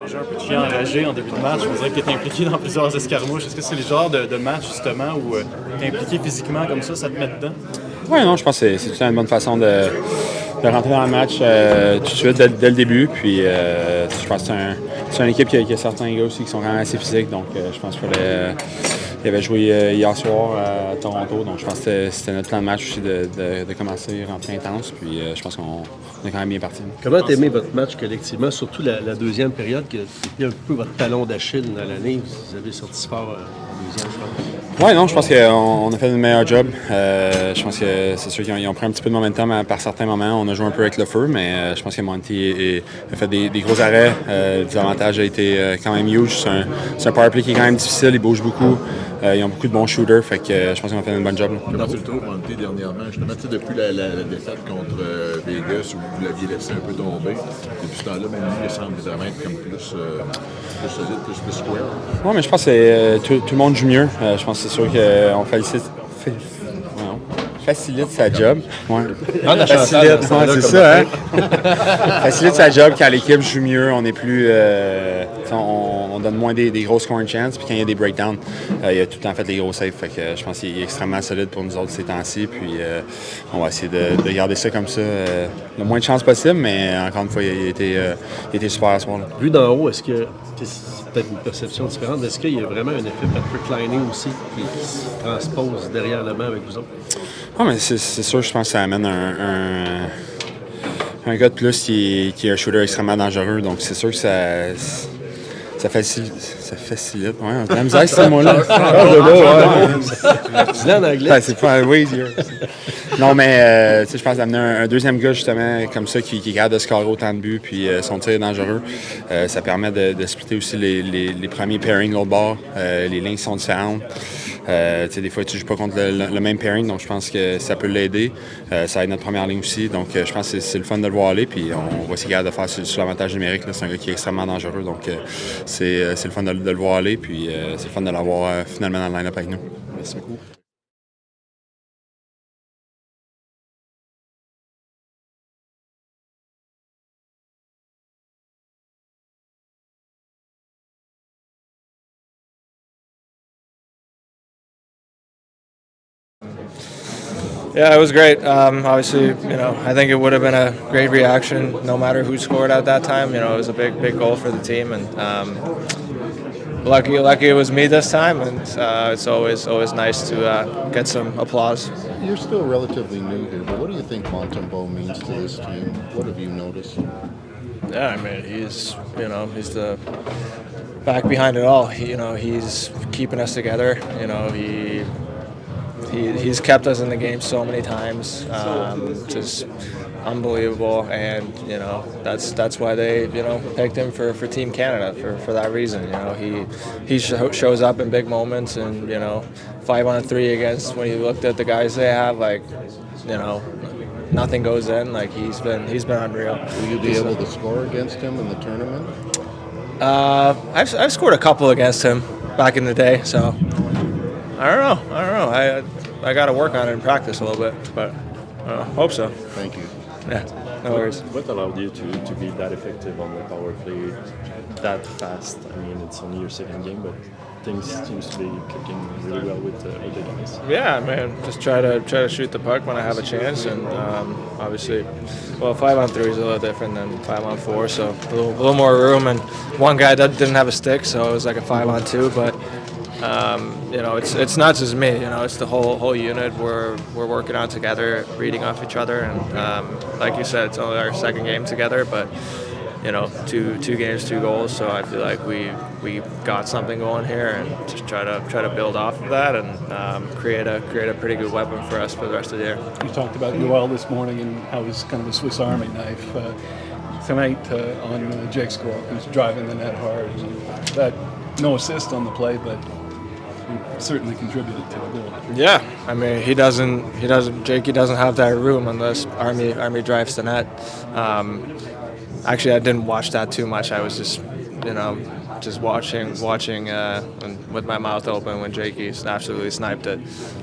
J'ai un peu de chien enragé en début de match. On dirait que tu es impliqué dans plusieurs escarmouches. Est-ce que c'est le genre de match justement où tu es impliqué physiquement comme ça te met dedans? Oui, non, je pense que c'est une bonne façon de rentrer dans le match tout de suite, dès le début. Puis je pense que c'est une équipe qui a certains gars aussi qui sont quand même assez physiques. Donc je pense qu'il avait joué hier soir à Toronto. Donc je pense que c'était notre plan de match aussi de commencer à rentrer intense. Puis je pense qu'on est quand même bien parti. Comment t'as aimé votre match collectivement, surtout la deuxième période qui était un peu votre talon d'Achille dans l'année? Vous avez sorti fort en deuxième, je pense. Oui, non, je pense qu'on a fait le meilleur job. Je pense que c'est sûr qu'ils ont pris un petit peu de momentum par certains moments. On a joué un peu avec le feu, mais je pense que Monty a fait des gros arrêts. Le désavantage a été quand même huge. C'est un powerplay qui est quand même difficile. Ils bougent beaucoup. Ils ont beaucoup de bons shooters. Fait que je pense qu'ils ont fait un bon job. Comment tu le trouves, Monty, dernièrement? Justement, depuis la défaite contre Vegas, où vous l'aviez laissé un peu tomber, depuis ce temps-là, même lui, il semble vraiment être comme plus solide, plus square. Oui, mais je pense que tout le monde joue mieux. Je pense que c'est sûr qu'on facilite sa job. Ouais. C'est ça, hein? Facilite sa job quand l'équipe joue mieux. On est plus. On donne moins des grosses scoring chances. Puis quand il y a des breakdowns, il a tout le temps fait des gros saves. Fait que je pense qu'il est extrêmement solide pour nous autres ces temps-ci. Puis on va essayer de garder ça comme ça le moins de chances possible. Mais encore une fois, il a été super à ce moment-là. Vu d'en haut, est-ce que c'est peut-être une perception différente? Est-ce qu'il y a vraiment un effet Patrik Laine aussi qui se transpose derrière le banc avec vous autres? Ah, mais c'est sûr, je pense que ça amène un gars de plus qui est un shooter extrêmement dangereux. Donc, c'est sûr que ça facilite. Ouais, on a la misère avec ce mot-là. Dis-le en anglais. C'est pas un way easier. Non, mais je pense d'amener un deuxième gars, justement, comme ça, qui est capable de scorer autant de buts, puis son tir est dangereux. Ça permet de splitter aussi les premiers pairings de l'autre bord. Les lignes sont différentes. Des fois, tu ne joues pas contre le même pairing, donc je pense que ça peut l'aider. Ça aide notre première ligne aussi, donc je pense que c'est le fun de le voir aller, puis on va essayer de faire sur l'avantage numérique. C'est un gars qui est extrêmement dangereux, donc c'est le fun de le voir aller, puis c'est le fun de l'avoir finalement dans le line-up avec nous. Merci beaucoup. Yeah, it was great. Obviously, I think it would have been a great reaction no matter who scored at that time. It was a big goal for the team, and lucky it was me this time. And it's always nice to get some applause. You're still relatively new here, but what do you think Montembeault means to this team? What have you noticed? Yeah, I mean, he's the back behind it all. He's keeping us together. He's kept us in the game so many times, just unbelievable, and that's why they picked him for Team Canada for that reason. He shows up in big moments, and 5-on-3 against when you looked at the guys they have, nothing goes in. He's been unreal. Will you be able to score against him in the tournament? I've scored a couple against him back in the day, so. I don't know. I got to work on it in practice a little bit, but hope so. Thank you. Yeah, no worries. What allowed you to be that effective on the power play that fast? I mean, it's only your second game, but things seems to be clicking really well with the guys. Yeah, man, just try to shoot the puck when I have a chance, and obviously, 5-on-3 is a little different than 5-on-4, so a little more room, and one guy didn't have a stick, so it was like a 5-on-2, but. It's not just me. It's the whole unit. We're working on together, reading off each other, and like you said, it's only our second game together. But two games, 2 goals. So I feel like we got something going here, and just try to build off of that and create a pretty good weapon for us for the rest of the year. You talked about Yoel this morning and how he's kind of a Swiss Army knife. Tonight on Jake Squirrel, who's driving the net hard. That no assist on the play, but. He certainly contributed to the goal. Yeah, I mean Jakey doesn't have that room unless Army drives the net. Actually, I didn't watch that too much. I was just just watching with my mouth open when Jakey absolutely sniped it,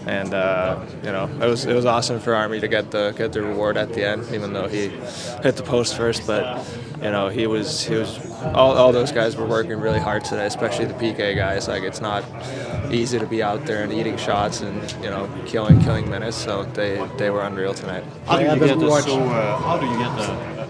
and it was awesome for Army to get the reward at the end, even though he hit the post first. But he was all those guys were working really hard today, especially the PK guys. Like, it's not easy to be out there and eating shots and killing minutes. So they were unreal tonight. How do you get the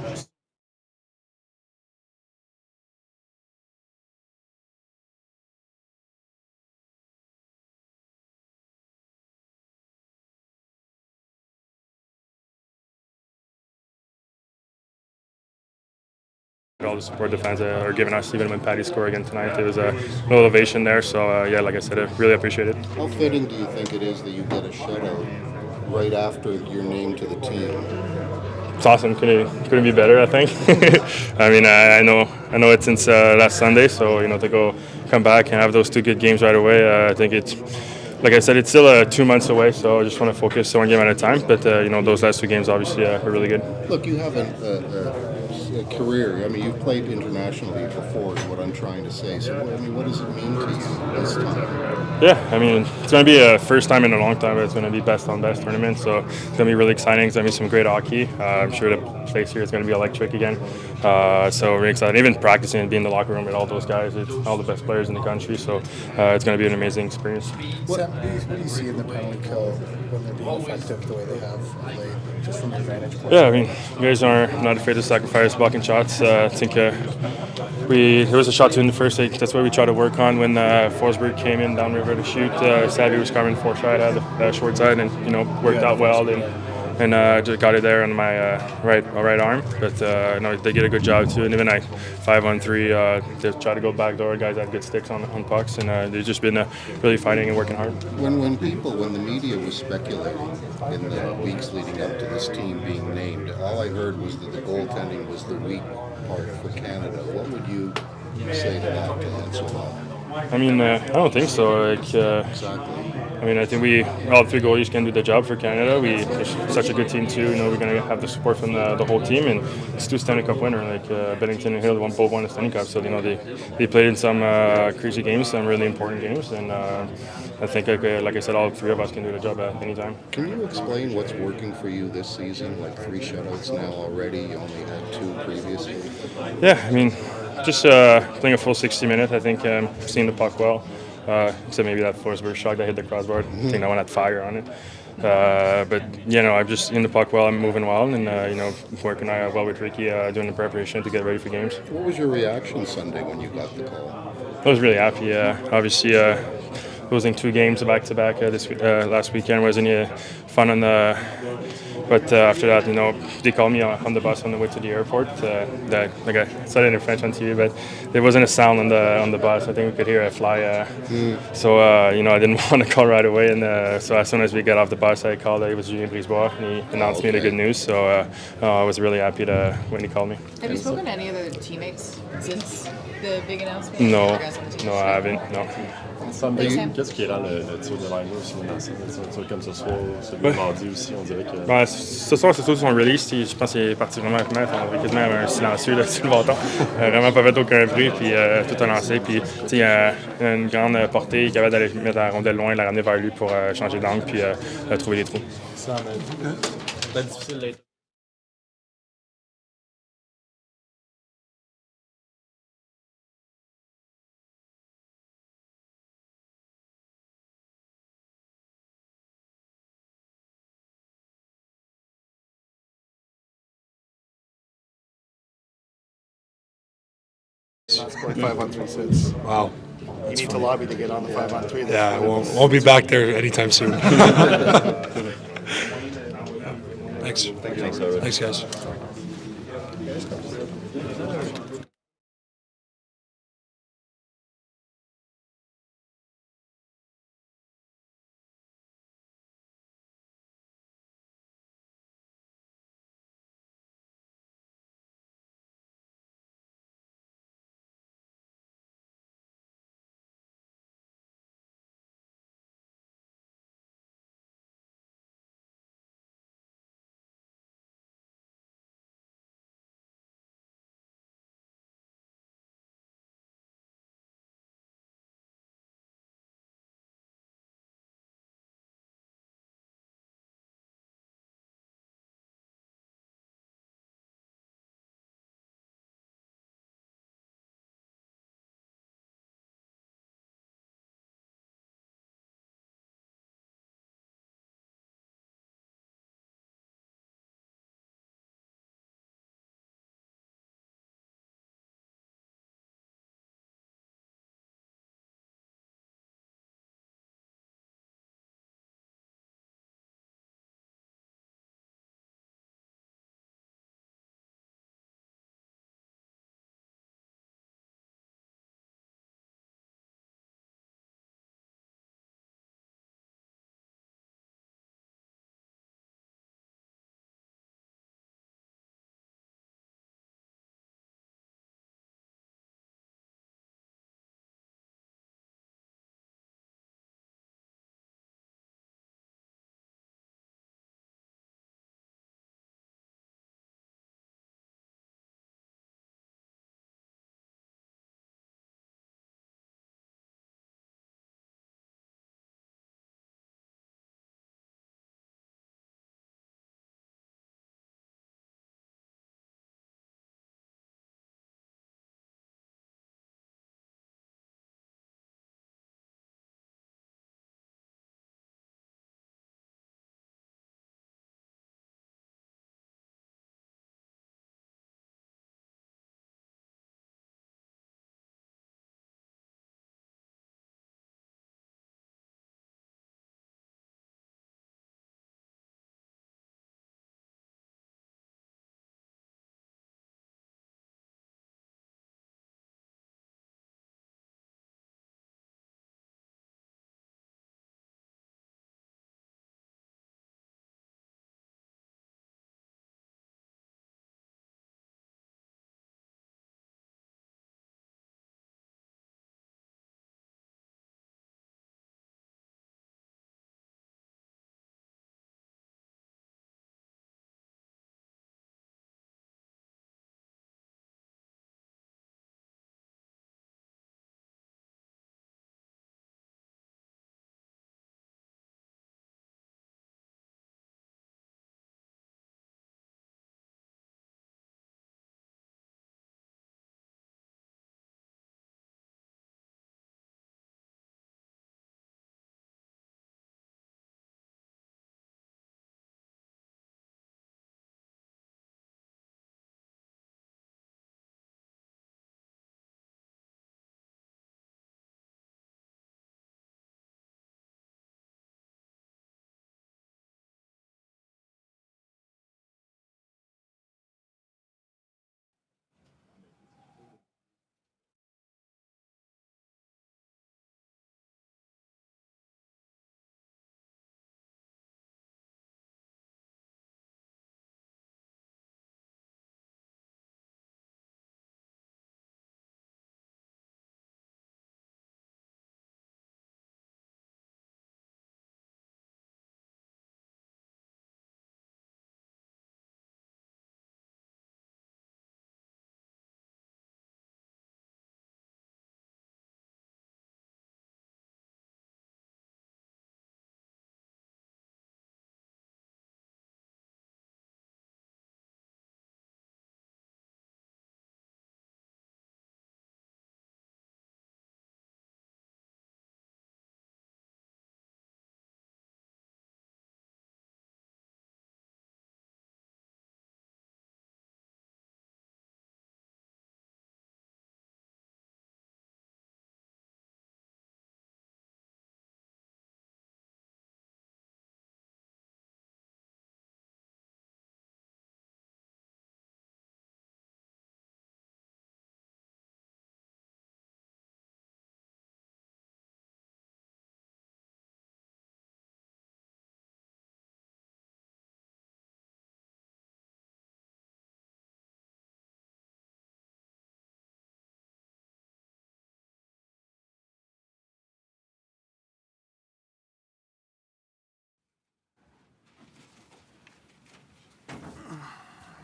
all the support the fans are giving us, even when Patty scored again tonight. There was a little ovation there, so yeah, like I said, I really appreciate it. How fitting do you think it is that you get a shutout right after your name to the team? It's awesome. Couldn't be better, I think. I mean, I know it since last Sunday, so to come back and have those 2 good games right away, I think it's. Like I said, it's still 2 months away, so I just want to focus one game at a time. But those last 2 games obviously are really good. Look, you have a career. I mean, you've played internationally before, is what I'm trying to say. So, I mean, what does it mean to you this time? Yeah, I mean, it's going to be a first time in a long time, but it's going to be best on best tournament. So it's going to be really exciting. It's going to be some great hockey. I'm sure the place here is going to be electric again. So we're excited. Even practicing and being in the locker room with all those guys, it's all the best players in the country. So it's going to be an amazing experience. What do you see in the penalty kill when they're being effective the way they have played, just from your vantage point? Yeah, I mean, you guys are not afraid to sacrifice blocking shots. I think there was a shot too in the first. That's what we tried to work on when Forsberg came in downriver to shoot. Savard was coming four-side at the short side and worked out well and just got it there on my right arm. But they did a good job too. And even 5-on-3, they try to go back door. Guys had good sticks on pucks, and they've just been really fighting and working hard. When the media was speculating in the weeks leading up to this team being named, all I heard was that the goaltending was the weak part for Canada. What would you say to that to answer that? I mean, I don't think so. Exactly. I mean, I think all 3 goalies can do the job for Canada. We're such a good team too. We're going to have the support from the whole team, and it's 2 Stanley Cup winner. Like Bennington and Hill both won the Stanley Cup, so they played in some crazy games, some really important games, and I think like I said, all 3 of us can do the job at any time. Can you explain what's working for you this season? Like 3 shutouts now already. You only had 2 previously. Yeah, I mean, just playing a full 60 minutes. I think seeing the puck well. Except maybe that Forsberg shot that hit the crossbar. I think that one had fire on it. But I'm just in the puck well. I'm moving well, and working well with Ricky, doing the preparation to get ready for games. What was your reaction Sunday when you got the call? I was really happy. Obviously, losing 2 games back to back last weekend wasn't fun on the. But after that, they called me on the bus on the way to the airport. Like I said it in French on TV, but there wasn't a sound on the bus. I think we could hear it fly. So I didn't want to call right away. And so as soon as we got off the bus, I called. It was Julien Brisebois, and he announced me the good news. So I was really happy when he called me. Have you spoken to any other teammates since the big announcement? No, I haven't. No. Sunday, qu'est-ce qui est là le tir de Laine aussi un tir comme ce soir, celui de mardi aussi, on dirait que... Ce soir, c'est tout son release. Je pense qu'il est parti vraiment avec quasiment un silencieux là, sur le bâton. Vraiment pas fait aucun bruit, puis tout a lancé. Puis il y a une grande portée, il est capable d'aller mettre la rondelle loin, la ramener vers lui pour changer d'angle, puis trouver les trous. Ça va être difficile. Not scoring 5-on-3 sets. Wow. You need to lobby to get on the 5-on-3. Yeah, won't be back there anytime soon. Thanks. Thanks, guys.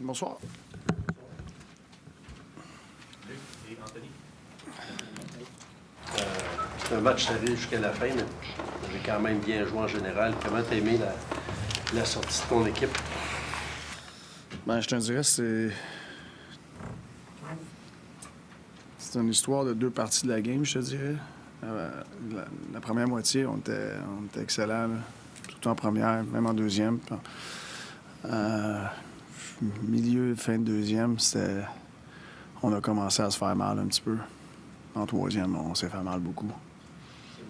Bonsoir. C'est un match serré jusqu'à la fin, mais vous avez quand même bien joué en général. Comment t'as aimé la sortie de ton équipe? Ben, je te dirais, c'est une histoire de 2 parties de la game, je te dirais. La première moitié, on était excellents, là. Surtout en première, même en deuxième. Puis, milieu, fin de deuxième, on a commencé à se faire mal un petit peu. En troisième, on s'est fait mal beaucoup.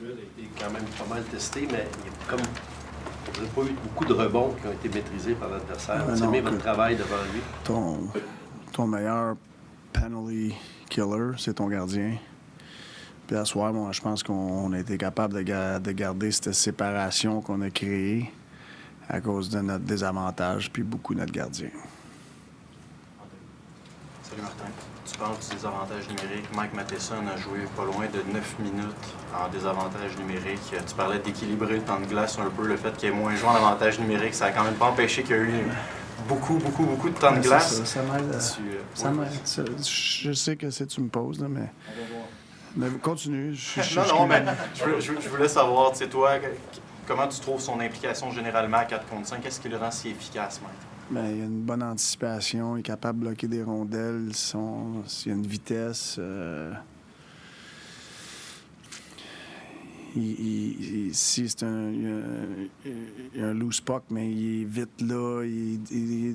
Il est quand même pas mal testé, mais il y a comme... Vous n'avez pas eu beaucoup de rebonds qui ont été maîtrisés par l'adversaire. Vous aimez votre travail devant lui? Ton meilleur penalty killer, c'est ton gardien. Puis à ce soir, moi, je pense qu'on a été capable de garder cette séparation qu'on a créée à cause de notre désavantage, puis beaucoup notre gardien. Salut Martin. Tu parles du désavantage numérique. Mike Matheson a joué pas loin de 9 minutes en désavantage numérique. Tu parlais d'équilibrer le temps de glace un peu. Le fait qu'il y ait moins joué en avantage numérique, ça a quand même pas empêché qu'il y a eu beaucoup de temps de glace. Ça m'aide. Je sais que tu me poses, là, mais continue. Non, mais je voulais savoir, tu sais, toi, comment tu trouves son implication généralement à 4 contre 5? Qu'est-ce qui le rend si efficace, Mike? Bien, il y a une bonne anticipation, il est capable de bloquer des rondelles, il y a une vitesse. Si c'est il y a un loose puck, mais il est vite là, il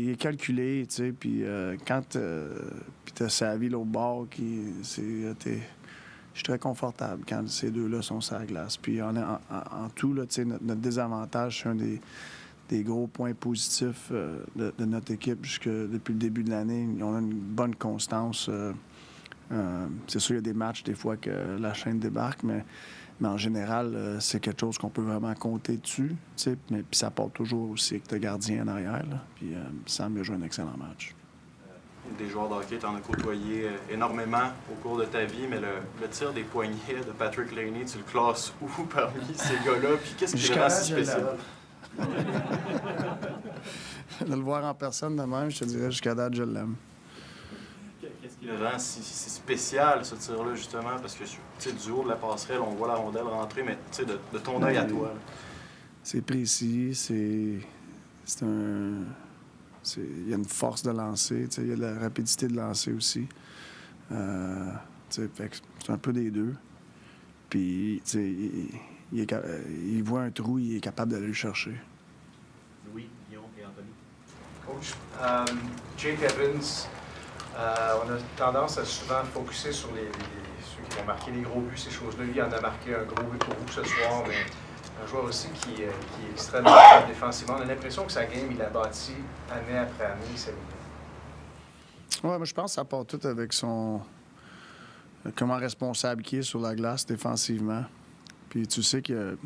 est calculé, tu sais, puis quand tu as Savard l'autre bord, je suis très confortable quand ces deux-là sont sur la glace. Puis en tout, là, tu sais, notre désavantage, c'est un des gros points positifs de notre équipe depuis le début de l'année. On a une bonne constance. C'est sûr, il y a des matchs, des fois, que la chaîne débarque, mais en général, c'est quelque chose qu'on peut vraiment compter dessus. Puis ça part toujours aussi avec le gardien en arrière. Là. Puis Sam a joué un excellent match. Des joueurs de hockey, tu en as côtoyé énormément au cours de ta vie, mais le tir des poignets de Patrik Laine, tu le classes où parmi ces gars-là? Puis qu'est-ce qui le rend si spécial? De le voir en personne de même, je te dirais, jusqu'à date, je l'aime. Qu'est-ce qui le rend si spécial, ce tir-là, justement? Parce que, tu sais, du haut de la passerelle, on voit la rondelle rentrer, mais tu sais, de ton œil à toi. Là. C'est précis, il y a une force de lancer, il y a de la rapidité de lancer aussi. C'est un peu des deux. Puis, il voit un trou, il est capable d'aller le chercher. Louis, Guillaume et Anthony. Coach, Jake Evans, on a tendance à souvent focuser sur ceux qui vont marquer les gros buts, ces choses-là. Lui, il en a marqué un gros but pour vous ce soir, mais un joueur aussi qui est extrêmement fort défensivement. On a l'impression que sa game, il l'a bâti année après année. Oui, moi je pense que ça part tout avec comment responsable qu'il est sur la glace défensivement. Puis tu sais qu'il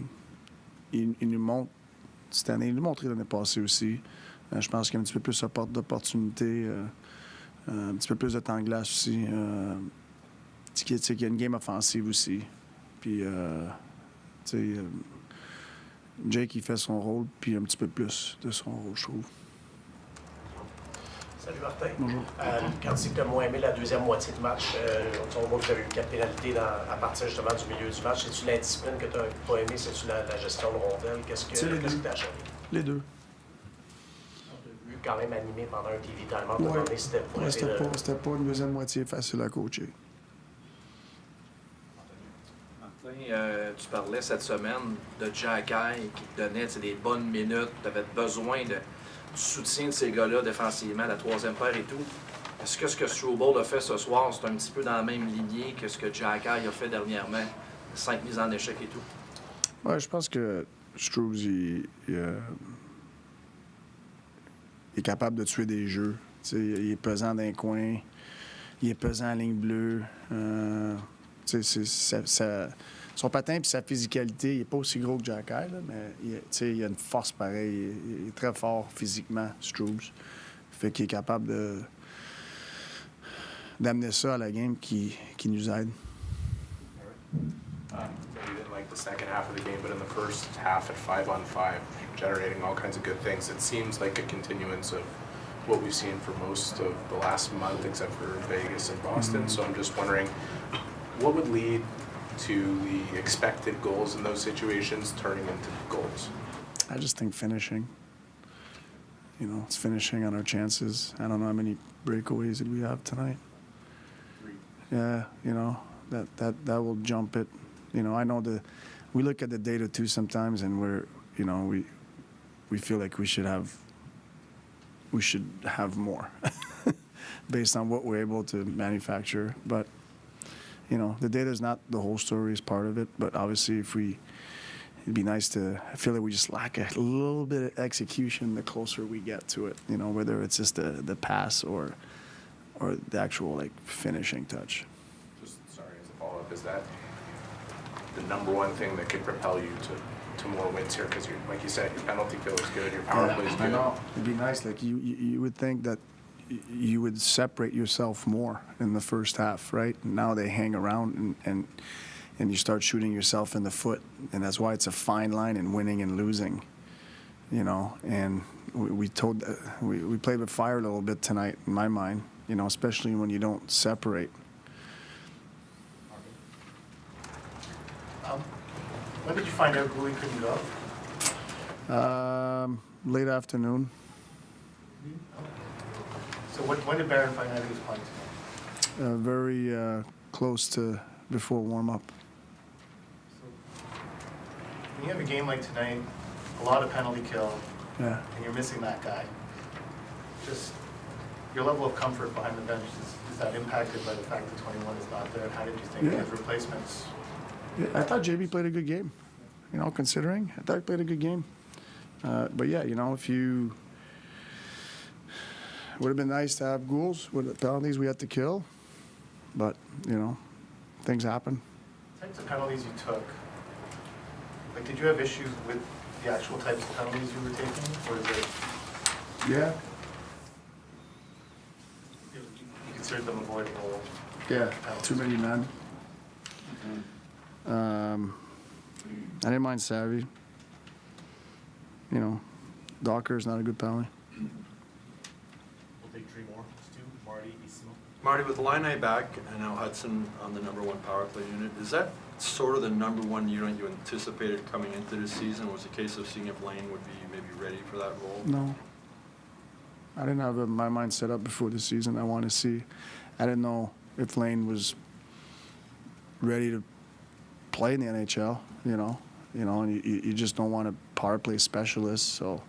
nous montre, cette année, il nous montré l'année passée aussi. Je pense qu'il y a un petit peu plus d'opportunités, un petit peu plus de temps de glace aussi. Tu sais qu'il y a une game offensive aussi. Puis, tu sais, Jake, il fait son rôle, puis un petit peu plus de son rôle, je trouve. Salut Martin. Bonjour. Quand tu as moins aimé la deuxième moitié de match, on voit que tu as eu 4 pénalités à partir justement du milieu du match. C'est-tu l'indiscipline que tu n'as pas aimé? C'est-tu la gestion de rondelle? Qu'est-ce que tu as acheté? Les deux. On t'a vu quand même animé pendant un TV timeout. Ouais. C'était pas une deuxième moitié facile à coacher. Tu parlais cette semaine de Jack Eye qui te donnait des bonnes minutes. Tu avais besoin du soutien de ces gars-là défensivement, la troisième paire et tout. Est-ce que ce que Struble a fait ce soir, c'est un petit peu dans la même lignée que ce que Jack Eye a fait dernièrement? 5 mises en échec et tout. Oui, je pense que Struble, il est capable de tuer des jeux. T'sais, il est pesant dans les coins, il est pesant en ligne bleue. Son patin et sa physicalité, il n'est pas aussi gros que Jack Eye, là, mais il a une force pareille. Il est très fort physiquement, Struble. Fait qu'il est capable d'amener ça à la game qui nous aide. You didn't like the second half of the game, but in the first half at 5-on-5, generating all kinds of good things. It seems like a continuance of what we've seen for most of the last month, except for Vegas and Boston. So I'm just wondering, what would lead to the expected goals in those situations turning into goals? I just think finishing. You know, it's finishing on our chances. I don't know how many breakaways did we have tonight. 3. Yeah, you know, that will jump it. You know, I know we look at the data too sometimes, and we feel like we should have more based on what we're able to manufacture. But you know, the data is not the whole story; is part of it. But obviously, it'd be nice to. I feel like we just lack a little bit of execution the closer we get to it. You know, whether it's just the pass or the actual like finishing touch. Just sorry, as a follow-up, is that the number one thing that could propel you to more wins here? Because like you said, your penalty kill is good, your power play is good. I know. It'd be nice. Like you would think that you would separate yourself more in the first half, right? Now they hang around and you start shooting yourself in the foot, and that's why it's a fine line in winning and losing, you know. And we played with fire a little bit tonight, in my mind, you know, especially when you don't separate. When did you find out Gouli couldn't go? Late afternoon. So when did Barron find out he was playing tonight? Very close to before warm-up. When you have a game like tonight, a lot of penalty kill, Yeah. and you're missing that guy, just your level of comfort behind the bench, is that impacted by the fact that 21 is not there? How did you think his replacements? Yeah, I thought JB played a good game, you know, considering. I thought he played a good game. But yeah, you know, if you... It would have been nice to have goals with the penalties we had to kill. But, you know, things happen. The types of penalties you took, like, did you have issues with the actual types of penalties you were taking? Or is it... Yeah. You considered them avoidable? Yeah, too many men. I didn't mind Savvy. You know, Docker is not a good penalty. We'll take 3 more. Stu, Marty, Isimo. Marty, with Laine back and now Hudson on the #1 power play unit, is that sort of the #1 unit you anticipated coming into this season? Was it a case of seeing if Laine would be maybe ready for that role? No. I didn't have my mind set up before the season. I wanted to see. I didn't know if Laine was ready to play in the NHL, you know, and you just don't want a power play specialist. So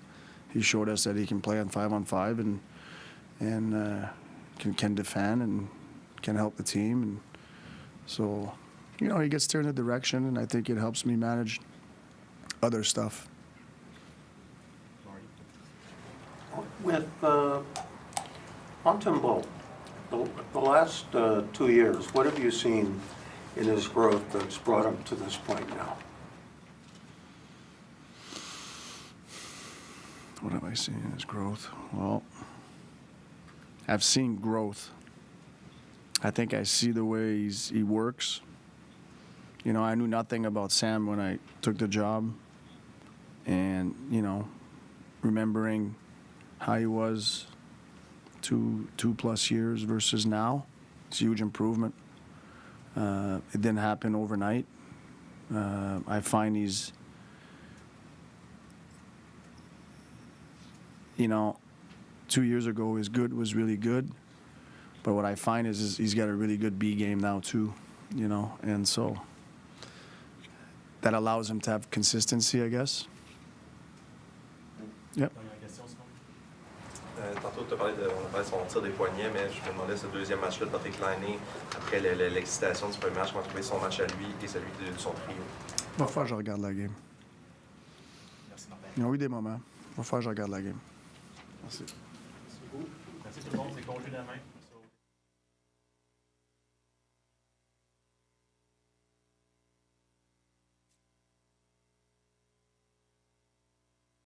he showed us that he can play on 5-on-5 and can defend and can help the team. And so, you know, he gets steered in a direction, and I think it helps me manage other stuff. With Montembeault, the last 2 years, what have you seen in his growth that's brought him to this point now? What have I seen in his growth? Well, I've seen growth. I think I see the way he works. You know, I knew nothing about Sam when I took the job. And, you know, remembering how he was 2+ years versus now, it's a huge improvement. It didn't happen overnight. I find he's, you know, 2 years ago his good was really good, but what I find is he's got a really good B game now too, you know, and so that allows him to have consistency, I guess. Yep. Tantôt, on a parlé de son tir des poignets, mais je me demandais ce deuxième match-là de Patrik Laine, après l'excitation du premier match, comment trouver son match à lui et celui de son trio. Va falloir que je regarde la game. Merci, Martin. Il y a eu des moments. Va falloir que je regarde la game. Merci. Merci beaucoup. Merci tout le monde. C'est congé demain.